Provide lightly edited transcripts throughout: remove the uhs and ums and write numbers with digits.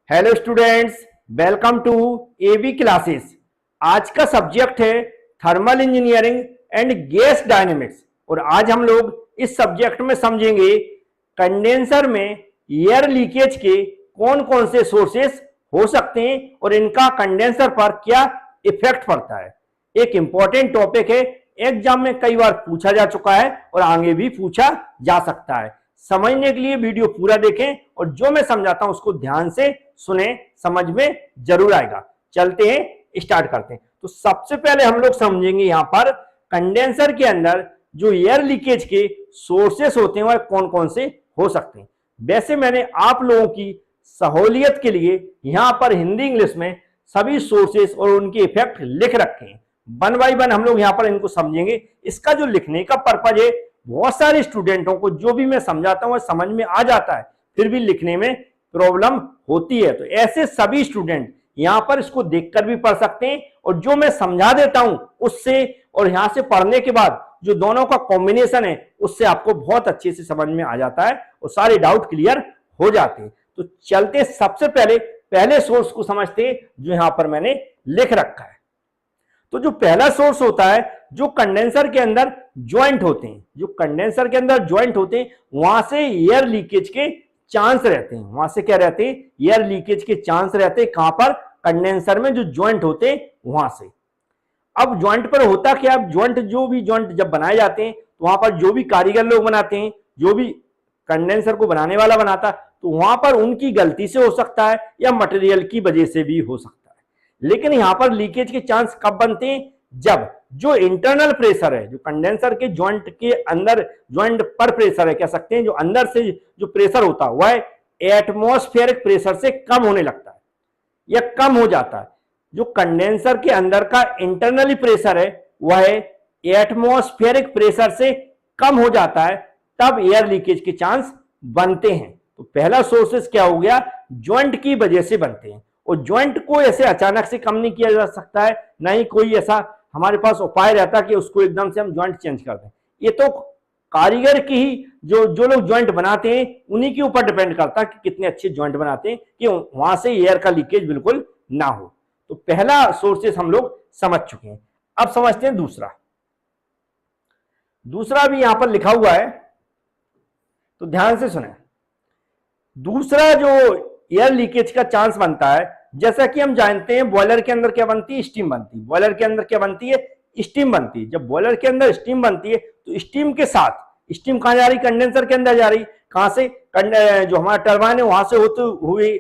Hello students, welcome to A B classes. आज का subject है thermal engineering and gas dynamics और आज हम लोग इस सब्जेक्ट में समझेंगे कंडेंसर में एयर लीकेज के कौन कौन से सोर्सेस हो सकते हैं और इनका कंडेंसर पर क्या इफेक्ट पड़ता है। एक इंपॉर्टेंट टॉपिक है, एग्जाम में कई बार पूछा जा चुका है और आगे भी पूछा जा सकता है। समझने के लिए वीडियो पूरा देखें और जो मैं समझाता हूं उसको ध्यान से सुने, समझ में जरूर आएगा। चलते हैं, स्टार्ट करते हैं। तो सबसे पहले हम लोग समझेंगे यहां पर कंडेंसर के अंदर जो एयर लीकेज के सोर्सेस होते हैं वह कौन कौन से हो सकते हैं। वैसे मैंने आप लोगों की सहूलियत के लिए यहां पर हिंदी इंग्लिश में सभी सोर्सेस और उनके इफेक्ट लिख रखे हैं। वन बाय वन हम लोग यहां पर इनको समझेंगे। इसका जो लिखने का पर्पज है, बहुत सारे स्टूडेंटों को जो भी मैं समझाता हूं वह समझ में आ जाता है, फिर भी लिखने में प्रॉब्लम होती है। तो ऐसे सभी स्टूडेंट यहां पर इसको देखकर भी पढ़ सकते हैं और जो मैं समझा देता हूं उससे और यहां से पढ़ने के बाद जो दोनों का कॉम्बिनेशन है उससे आपको बहुत अच्छे से समझ में आ जाता है और सारे डाउट क्लियर हो जाते हैं। तो चलते सबसे पहले सोर्स को समझते हैं जो यहां पर मैंने लिख रखा है। तो जो पहला सोर्स होता है, जो कंडेंसर के अंदर ज्वाइंट होते हैं, जो कंडेंसर के अंदर ज्वाइंट होते हैं वहां से एयर लीकेज के चांस रहते हैं। वहां से क्या रहते हैं? एयर लीकेज के चांस रहते हैं। कहां पर? कंडेंसर में जो ज्वाइंट होते हैं वहां से। अब ज्वाइंट पर होता क्या? ज्वाइंट जो भी ज्वाइंट जब बनाए जाते हैं तो वहां पर जो भी कारीगर लोग बनाते हैं, जो भी कंडेंसर को बनाने वाला बनाता है, तो वहां पर उनकी गलती से हो सकता है या मटेरियल की वजह से भी हो सकता है। लेकिन यहां पर लीकेज के चांस कब बनते हैं? जब जो इंटरनल प्रेशर है, जो कंडेंसर के ज्वाइंट के अंदर, ज्वाइंट पर प्रेशर है कह सकते हैं, जो अंदर से जो प्रेशर होता है वह एटमॉस्फेरिक प्रेशर से कम होने लगता है या कम हो जाता है। जो कंडेंसर के अंदर का इंटरनली प्रेशर है वह एटमॉस्फेरिक प्रेशर से कम हो जाता है, तब एयर लीकेज के चांस बनते हैं। तो पहला सोर्सेस क्या हो गया? ज्वाइंट की वजह से बनते हैं। और ज्वाइंट को ऐसे अचानक से कम नहीं किया जा सकता है, ना ही कोई ऐसा हमारे पास उपाय रहता कि उसको एकदम से हम ज्वाइंट चेंज कर दें। ये तो कारीगर की ही जो लोग ज्वाइंट बनाते हैं उन्हीं के ऊपर डिपेंड करता है कि कितने अच्छे ज्वाइंट बनाते हैं कि वहां से एयर का लीकेज बिल्कुल ना हो। तो पहला सोर्सेस हम लोग समझ चुके हैं। अब समझते हैं दूसरा भी यहां पर लिखा हुआ है, तो ध्यान से सुने। दूसरा जो एयर लीकेज का चांस बनता है, जैसा कि हम जानते हैं बॉयलर के अंदर क्या बनती है? स्टीम बनती है। बॉयलर के अंदर क्या बनती है? स्टीम बनती है। जब बॉयलर के अंदर स्टीम बनती है तो स्टीम के साथ स्टीम कहां जा रही? कंडेंसर के अंदर जा रही। कहां से? जो हमारा टरबाइन है वहां से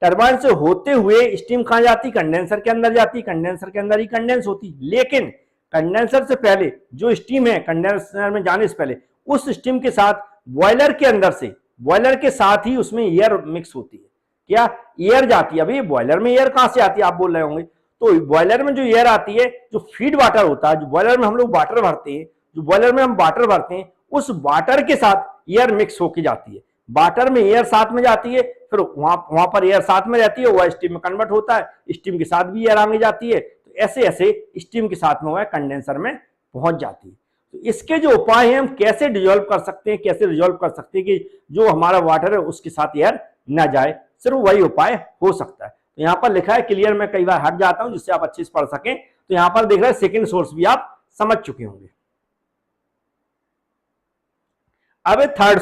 टरबाइन से होते हुए स्टीम कहां जाती? कंडेंसर के अंदर जाती। कंडेंसर के अंदर ही कंडेंस होती। लेकिन कंडेंसर से पहले जो स्टीम है, कंडेंसर में जाने से पहले उस स्टीम के साथ बॉयलर के अंदर से, बॉयलर के साथ ही उसमें एयर मिक्स होती है। क्या? एयर जाती है। अभी बॉयलर में एयर कहां से आती है आप बोल रहे होंगे? तो बॉयलर में जो एयर आती है, जो फीड वाटर होता है, जो बॉयलर में हम लोग वाटर भरते हैं, जो बॉयलर में हम वाटर भरते हैं, उस वाटर के साथ एयर मिक्स होकर जाती है। वाटर में एयर साथ में जाती है, फिर वहां पर एयर साथ में रहती है, वह स्टीम में कन्वर्ट होता है, स्टीम के साथ भी एयर आगे जाती है। तो ऐसे ऐसे स्टीम के साथ में वह कंडेंसर में पहुंच जाती है। तो इसके जो उपाय हैं, हम कैसे डिजोल्व कर सकते हैं, कैसे रिजोल्व कर सकते हैं कि जो हमारा वाटर है उसके साथ एयर ना जाए, सिर्फ वही उपाय हो सकता है। तो यहां पर लिखा है, क्लियर मैं कई बार हट जाता हूं जिससे आप अच्छे से पढ़ सकें। तो यहां पर देख रहे हैं सेकंड सोर्स भी आप समझ चुके होंगे। अब थर्ड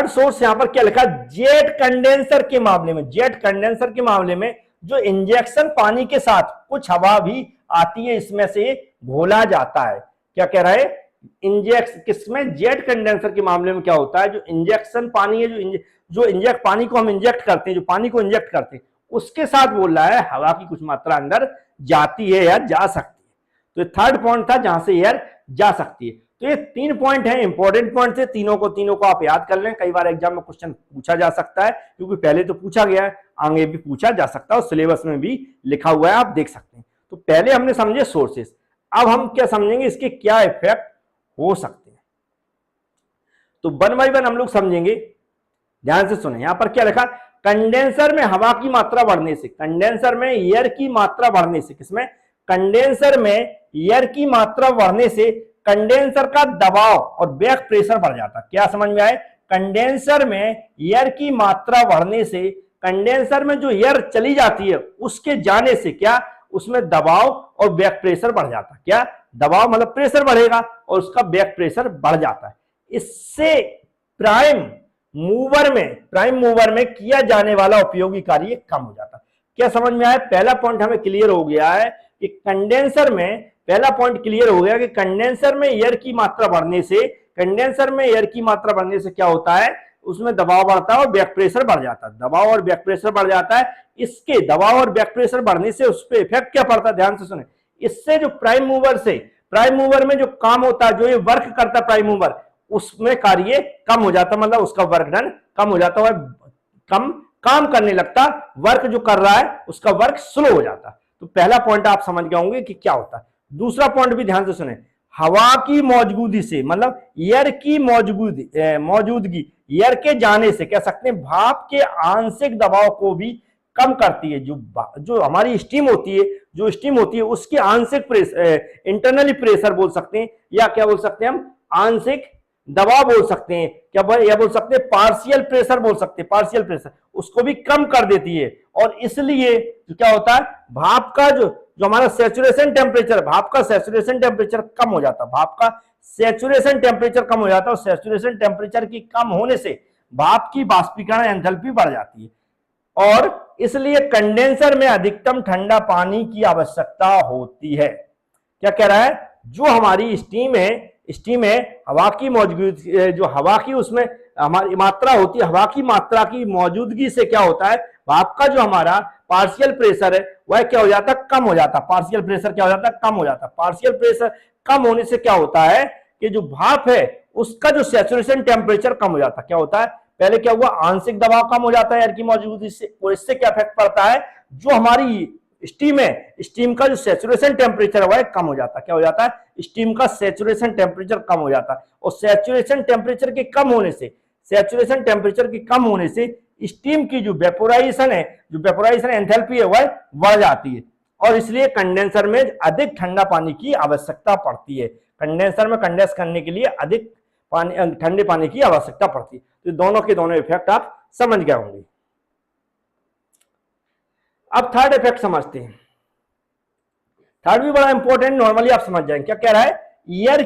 सोर्स यहां पर क्या लिखा? जेट कंडेंसर के मामले में, जेट कंडेंसर के मामले में जो इंजेक्शन पानी के साथ कुछ हवा भी आती है, इसमें से घोला जाता है। क्या कह रहा है? किसमें? जेट कंडेंसर के मामले में क्या होता है? जो इंजेक्शन पानी है, जो इंजेक्ट पानी को हम इंजेक्ट करते हैं, जो पानी को इंजेक्ट करते हैं, उसके साथ बोल रहा है हवा की कुछ मात्रा अंदर जाती है या जा सकती है। तो थर्ड पॉइंट था जहां से एयर जा सकती है। तो ये 3 पॉइंट है, इंपॉर्टेंट पॉइंट थे। तीनों को आप याद कर लें। कई बार एग्जाम में क्वेश्चन पूछा जा सकता है, क्योंकि पहले तो पूछा गया है, आगे भी पूछा जा सकता है और सिलेबस में भी लिखा हुआ है, आप देख सकते हैं। तो पहले हमने समझे सोर्सेस। अब हम क्या समझेंगे? इसके क्या इफेक्ट हो सकते हैं। तो वन बाय वन हम लोग समझेंगे। ध्यान से सुने। यहां पर क्या लिखा? कंडेंसर में हवा की मात्रा बढ़ने से, कंडेंसर में एयर की मात्रा बढ़ने से, किसमें? कंडेंसर में एयर की मात्रा बढ़ने से कंडेंसर का दबाव और बैक प्रेशर बढ़ जाता। क्या समझ में आए? कंडेंसर में एयर की मात्रा बढ़ने से कंडेंसर में जो एयर चली जाती है उसके जाने से क्या उसमें दबाव और बैक प्रेशर बढ़ जाता है। क्या दबाव मतलब प्रेशर बढ़ेगा और उसका बैक प्रेशर बढ़ जाता है। इससे प्राइम मूवर में किया जाने वाला उपयोगी कार्य कम हो जाता है। क्या समझ में आया? पहला पॉइंट हमें क्लियर हो गया है कि कंडेंसर में, पहला पॉइंट क्लियर हो गया कि कंडेंसर में एयर की मात्रा बढ़ने से क्या होता है, उसमें दबाव बढ़ता है और बैक प्रेशर बढ़ जाता है। दबाव और बैक प्रेशर बढ़ जाता है। इसके दबाव और बैक प्रेशर बढ़ने से उस पर इफेक्ट क्या पड़ता है, ध्यान से सुने। इससे जो प्राइम मूवर में जो काम होता है, जो ये वर्क करता है प्राइम मूवर, उसमें कार्य कम हो जाता, मतलब उसका वर्क डन कम हो जाता है, कम काम करने लगता, वर्क जो कर रहा है उसका वर्क स्लो हो जाता। तो पहला पॉइंट आप समझ गए होंगे कि क्या होता है। दूसरा पॉइंट भी ध्यान से सुने, हवा की मौजूदगी से, मतलब एयर की मौजूदगी एयर के जाने से कह सकते हैं भाप के आंशिक दबाव को भी कम करती है। जो हमारी स्टीम होती है उसकी आंशिक प्रेशर, इंटरनली प्रेशर बोल सकते हैं, या क्या बोल सकते हैं हम, आंशिक दबाव बोल सकते हैं, क्या बोल सकते हैं, पार्शियल प्रेशर बोल सकते हैं, पार्शियल प्रेशर उसको भी कम कर देती है। और इसलिए क्या होता है, भाप का जो हमारा सैचुरेशन टेम्परेचर, भाप का सैचुरेशन टेम्परेचर कम हो जाता है, भाप का सैचुरेशन टेम्परेचर कम हो जाता है। और सैचुरेशन टेम्परेचर की कम होने से भाप की बाष्पीकरण एंथैल्पी बढ़ जाती है, और इसलिए कंडेंसर में अधिकतम ठंडा पानी की आवश्यकता होती है। क्या कह रहा है, जो हमारी स्टीम है हवा की मौजूदगी, जो हवा की उसमें हमारी मात्रा होती है, हवा की मात्रा की मौजूदगी से क्या होता है, भाप का जो हमारा पार्शियल प्रेशर है वह क्या हो जाता है, कम हो जाता है। पार्शियल प्रेशर क्या हो जाता है, कम हो जाता है। पार्शियल प्रेशर कम होने से क्या होता है कि जो भाप है उसका जो सैचुरेशन टेम्परेचर कम हो जाता है। क्या होता है, पहले क्या हुआ, आंशिक दबाव कम हो जाता है एयर की मौजूदगी से, और इससे क्या इफेक्ट पड़ता है, जो हमारी स्टीम है, स्टीम का जो सैचुरेशन टेम्परेचर है वह कम हो जाता है। क्या हो जाता है, स्टीम का सैचुरेशन टेम्परेचर कम हो जाता है। और सैचुरेशन टेम्परेचर के कम होने से स्टीम की जो वेपोराइजेशन एंथैल्पी है वह बढ़ जाती है, और इसलिए कंडेंसर में अधिक ठंडा पानी की आवश्यकता पड़ती है। कंडेंसर में कंडेंस करने के लिए अधिक ठंडे पानी की आवश्यकता पड़ती है। तो दोनों के दोनों इफेक्ट आप समझ गए होंगे। अब थर्ड इफेक्ट समझते हैं। थर्ड भी बड़ा इंपॉर्टेंट, नॉर्मली आप समझ जाएंगे। क्या कह रहा है, एयर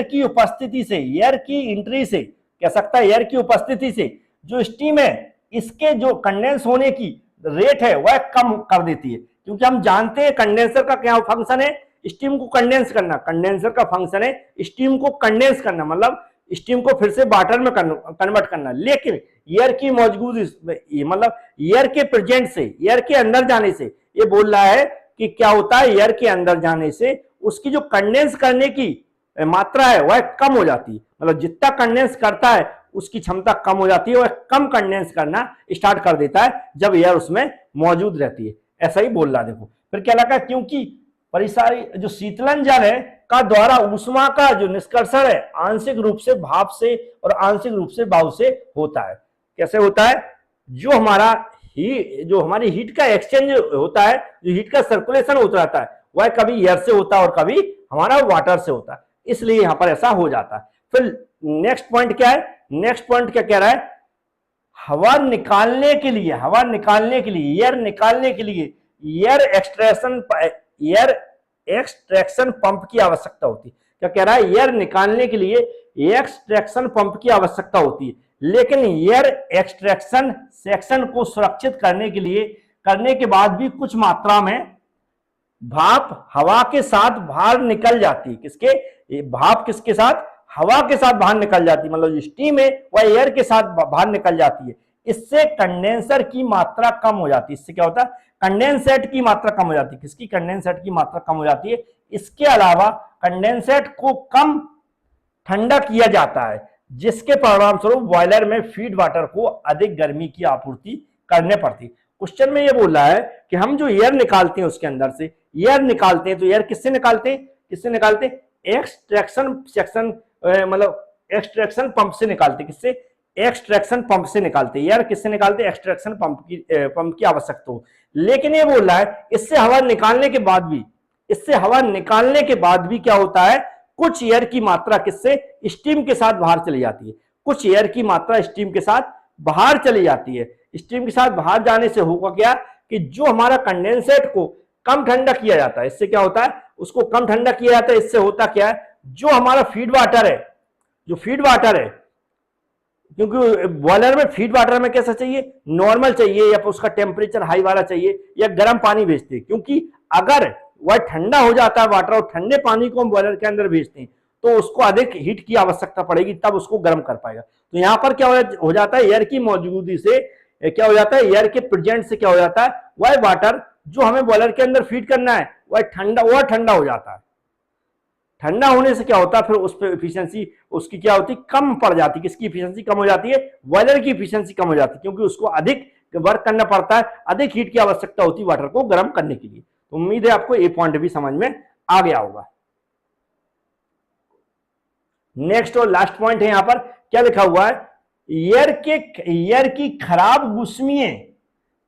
की उपस्थिति से, एयर की एंट्री से, कह सकता है एयर की उपस्थिति से जो स्टीम है इसके जो कंडेंस होने की रेट है वह कम कर देती है। क्योंकि हम जानते हैं कंडेंसर का क्या फंक्शन है, स्टीम को कंडेंस करना। कंडेंसर का फंक्शन है स्टीम को कंडेंस करना, मतलब स्टीम को फिर से वाटर में कन्वर्ट करना। लेकिन एयर की मौजूदगी, मतलब एयर के प्रेजेंट से, एयर के अंदर जाने से, ये बोल रहा है कि क्या होता है, एयर के अंदर जाने से उसकी जो कंडेंस करने की मात्रा है वह कम हो जाती है। मतलब जितना कंडेंस करता है उसकी क्षमता कम हो जाती है, वह कम कंडेंस करना स्टार्ट कर देता है जब एयर उसमें मौजूद रहती है। ऐसा ही बोल रहा। देखो फिर क्या लगा, क्योंकि परिसारी जो शीतलन जल है का द्वारा ऊष्मा का जो निष्कर्षण है आंशिक रूप से भाप से और आंशिक रूप से वायु से होता है। कैसे होता है, जो हमारी हीट का एक्सचेंज होता है, जो हीट का सर्कुलेशन होता रहता है वह कभी एयर से होता है और कभी हमारा वाटर से होता है, इसलिए यहां पर ऐसा हो जाता है। फिर नेक्स्ट पॉइंट क्या है, नेक्स्ट पॉइंट क्या कह रहा है, हवा निकालने के लिए एयर एक्सट्रैक्शन पंप की आवश्यकता होती है। क्या कह रहा है, एयर निकालने के लिए एक्सट्रैक्शन पंप की आवश्यकता होती है। लेकिन एयर एक्सट्रैक्शन सेक्शन को सुरक्षित करने के बाद भी कुछ मात्रा में भाप हवा के साथ बाहर निकल जाती है। भाप किसके साथ, हवा के साथ बाहर निकल जाती है, मतलब जो स्टीम है वह एयर के साथ बाहर निकल जाती है। इससे कंडेंसर की मात्रा कम हो जाती है। इससे क्या होता है, कंडेंसेट की मात्रा कम हो जाती है। किसकी, कंडेंसेट की मात्रा कम हो जाती है। इसके अलावा कंडेंसेट को कम ठंडा किया जाता है, जिसके परिणाम स्वरूप बॉयलर में फीड वाटर को अधिक गर्मी की आपूर्ति करने पड़ती। क्वेश्चन में यह बोल रहा है कि हम जो एयर निकालते हैं उसके अंदर से एयर निकालते हैं, तो एयर किससे निकालते हैं, एक्सट्रैक्शन सेक्शन, मतलब एक्सट्रैक्शन पंप से निकालते। किससे, एक्सट्रैक्शन पंप से निकालते। एयर किससे निकालते, एक्सट्रैक्शन पंप की आवश्यकता हो। लेकिन ये बोल रहा है इससे हवा निकालने के बाद भी क्या होता है, कुछ एयर की मात्रा किससे, स्टीम के साथ बाहर चली जाती है। कुछ एयर की मात्रा स्टीम के साथ बाहर चली जाती है। स्टीम के साथ बाहर जाने से होगा क्या कि जो हमारा कंडेंसेट को कम ठंडा किया जाता है, इससे क्या होता है, उसको कम ठंडा किया जाता है। इससे होता क्या है, जो हमारा फीड वाटर है, जो फीड वाटर है, क्योंकि बॉयलर में फीड वाटर में कैसा चाहिए, नॉर्मल चाहिए या उसका टेम्परेचर हाई वाला चाहिए या गर्म पानी भेजते हैं, क्योंकि अगर वह ठंडा हो जाता है वाटर और ठंडे पानी को हम बॉयलर के अंदर भेजते हैं तो उसको अधिक हीट की आवश्यकता पड़ेगी, तब उसको गर्म कर पाएगा। तो यहां पर क्या हो जाता है, एयर की मौजूदगी से क्या हो जाता है, एयर के प्रेजेंट से क्या हो जाता है, वह वाटर जो हमें बॉयलर के अंदर फीड करना है वह ठंडा हो जाता है। ठंडा होने से क्या होता है, फिर उस पर इफिशियंसी उसकी क्या होती, कम पड़ जाती है। किसकी इफिशियंसी कम हो जाती है, बॉयलर की इफिशियंसी कम हो जाती है, क्योंकि उसको अधिक वर्क करना पड़ता है, अधिक हीट की आवश्यकता होती है वाटर को गर्म करने के लिए। तो उम्मीद है आपको ये पॉइंट भी समझ में आ गया होगा। नेक्स्ट और लास्ट पॉइंट है, यहां पर क्या लिखा हुआ है, एयर की खराब ऊष्मीय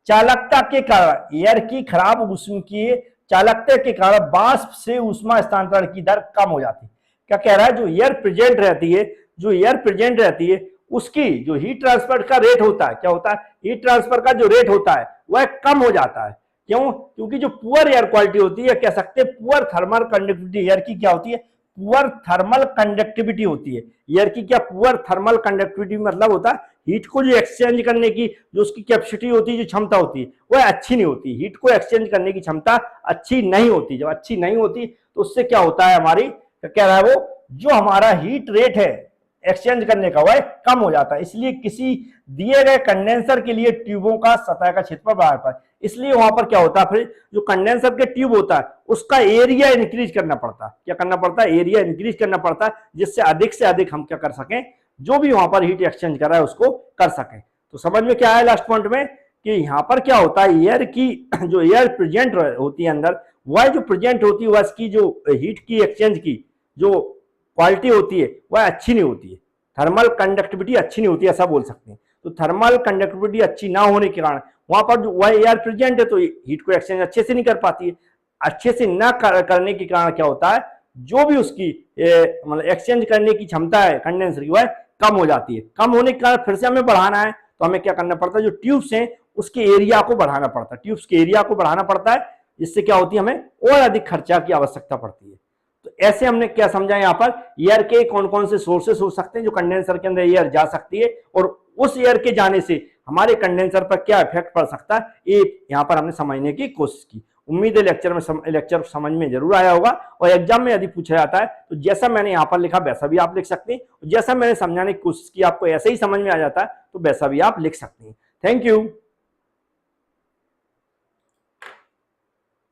चालकता के कारण, एयर की खराब ऊष्मीय चालकता के कारण वाष्प से ऊष्मा स्थानांतरण की दर कम हो जाती है। क्या कह रहा है, जो एयर प्रेजेंट रहती है, जो एयर प्रेजेंट रहती है उसकी जो हीट ट्रांसफर का रेट होता है, क्या होता है, हीट ट्रांसफर का जो रेट होता है वह कम हो जाता है। क्यों, क्योंकि जो पुअर एयर क्वालिटी होती है, कह सकते हैं पुअर थर्मल कंडक्टिविटी एयर की क्या होती है, पुअर थर्मल कंडक्टिविटी होती है एयर की। क्या पुअर थर्मल कंडक्टिविटी मतलब होता है हीट को जो एक्सचेंज करने की जो उसकी कैपेसिटी होती है, जो क्षमता होती है वह अच्छी नहीं होती, हीट को एक्सचेंज करने की क्षमता अच्छी नहीं होती। जब अच्छी नहीं होती तो उससे क्या होता है, हमारी कह रहा है वो जो हमारा हीट रेट है एक्सचेंज करने का वह कम हो जाता है। इसलिए किसी दिए गए कंडेंसर के लिए ट्यूबों का सतह का क्षेत्रफल बढ़ाता है, इसलिए वहां पर क्या होता है, फिर जो कंडेंसर के ट्यूब होता है उसका एरिया इंक्रीज करना पड़ता है। क्या करना पड़ता है, एरिया इंक्रीज करना पड़ता है, जिससे अधिक हम क्या कर सकें, जो भी वहां पर हीट एक्सचेंज कर रहा है उसको कर सकें। तो समझ में क्या है लास्ट पॉइंट में, कि यहां पर क्या होता है, एयर की जो एयर प्रेजेंट होती है अंदर, वह जो प्रेजेंट होती है वह इसकी जो हीट की एक्सचेंज की जो क्वालिटी होती है वह अच्छी नहीं होती है, थर्मल कंडक्टिविटी अच्छी नहीं होती है, ऐसा बोल सकते हैं। तो थर्मल कंडक्टिविटी अच्छी ना होने के कारण वहां पर जो वह एयर प्रेजेंट है तो हीट को एक्सचेंज अच्छे से नहीं कर पाती है। अच्छे से न करने के कारण क्या होता है, जो भी उसकी मतलब एक्सचेंज करने की क्षमता है कंडेंसर की वह कम हो जाती है। कम होने के कारण फिर से हमें बढ़ाना है तो हमें क्या करना पड़ता है, जो ट्यूब्स हैं उसके एरिया को बढ़ाना पड़ता है, ट्यूब्स के एरिया को बढ़ाना पड़ता है, जिससे क्या होती है, हमें और अधिक खर्चा की आवश्यकता पड़ती है। तो ऐसे हमने क्या समझा, यहाँ पर एयर के कौन कौन से सोर्सेस हो सकते हैं जो कंडेंसर के अंदर एयर जा सकती है, और उस एयर के जाने से हमारे कंडेंसर पर क्या इफेक्ट पड़ सकता है, ये यहाँ पर हमने समझने की कोशिश की। उम्मीद है लेक्चर समझ में जरूर आया होगा, और एग्जाम में यदि पूछा जाता है तो जैसा मैंने यहाँ पर लिखा वैसा भी आप लिख सकते हैं, जैसा मैंने समझाने की कोशिश की आपको ऐसे ही समझ में आ जाता है तो वैसा भी आप लिख सकते हैं। Thank you.